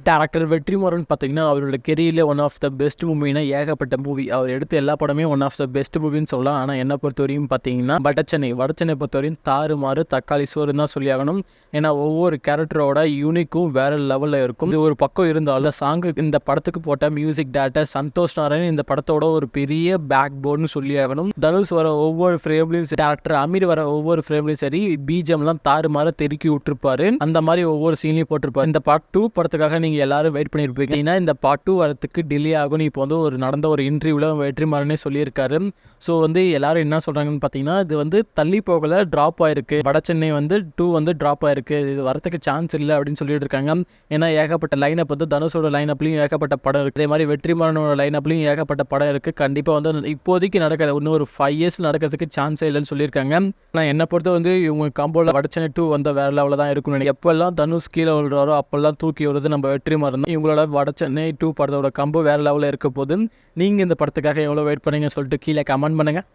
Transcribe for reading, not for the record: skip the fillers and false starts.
Director Vetrimaaran பார்த்தீங்கன்னா, அவரோட கெரியர்ல one of the best மூவினா ஏகப்பட்ட மூவி. அவர் எடுத்த எல்லா படமே ஒன் ஆஃப் த பெஸ்ட் மூவின்னு சொல்லலாம். ஆனா என்ன பொறுத்தவரையும் பார்த்தீங்கன்னா, வடச்சென்னை பொறுத்தவரையும் தாறுமாறு தக்காளி சோறுன்னு தான் சொல்லியாகணும். ஏன்னா ஒவ்வொரு கேரக்டரோட யூனிக்கும் வேற லெவல்ல இருக்கும். இது ஒரு பக்கம் இருந்தாலும் சாங்கு இந்த படத்துக்கு போட்ட மியூசிக் டைரக்டர் சந்தோஷ் நாராயண் இந்த படத்தோட ஒரு பெரிய பேக் போர்டுன்னு சொல்லியாகணும். தனுஷ் வர ஒவ்வொரு ஃப்ரேம்லையும் டேரக்டர் அமீர் வர ஒவ்வொரு ஃப்ரேம்லையும் சரி பிஜிஎம்லாம் தாறுமாறு தெருக்கி விட்டுருப்பாரு. அந்த மாதிரி ஒவ்வொரு சீன்லையும் போட்டிருப்பாரு. இந்த பார்ட் 2 படத்துக்காக நீங்க எல்லாரும் வெயிட் பண்ணியிருப்பீங்க. ஏன்னா இந்த பார்ட் 2 வரதுக்கு டிலே ஆகும்னு இப்போ வந்து நடந்த ஒரு இன்டர்வியூல வெற்றிமாறனே சொல்லியிருக்காரு. ஸோ எல்லாரும் என்ன சொல்றாங்கன்னு பார்த்தீங்கன்னா, இது தள்ளி போகல, ட்ராப் ஆயிருக்கு. வடச்சென்னை 2 ட்ராப் ஆயிருக்கு. இது வரதுக்கு சான்ஸ் இல்லை அப்படின்னு சொல்லிட்டு இருக்காங்க. ஏன்னா ஏகப்பட்ட லைனப் தனுஷோட லைனப்லையும் ஏகப்பட்ட படம் இருக்கு. அதே மாதிரி வெற்றிமாறனோட லைனப்லையும் ஏகப்பட்ட படம் இருக்கு. கண்டிப்பாக இப்போதைக்கு நடக்காது. இன்னும் ஒரு 5 இயர்ஸ் நடக்கிறதுக்கு சான்ஸே இல்லைன்னு சொல்லியிருக்காங்க. ஆனால் என்னை பொறுத்த இவங்க காம்போல வடச்சென்னை 2 வேற லெவலில் தான் இருக்கும்னு நினைக்கிறேன். எப்பெல்லாம் தனுஷ் கீழே விழுறாரோ அப்பெல்லாம் தூக்கி வருது நம்ம வெற்றிமாறன். இவங்களோட வடச்சென்னை 2 படத்தோட காம்போ வேற லெவலில் இருக்க போது. நீங்கள் இந்த படத்துக்காக எவ்வளோ வெயிட் பண்ணீங்கன்னு சொல்லிட்டு கீழே கமெண்ட் பண்ணுங்க.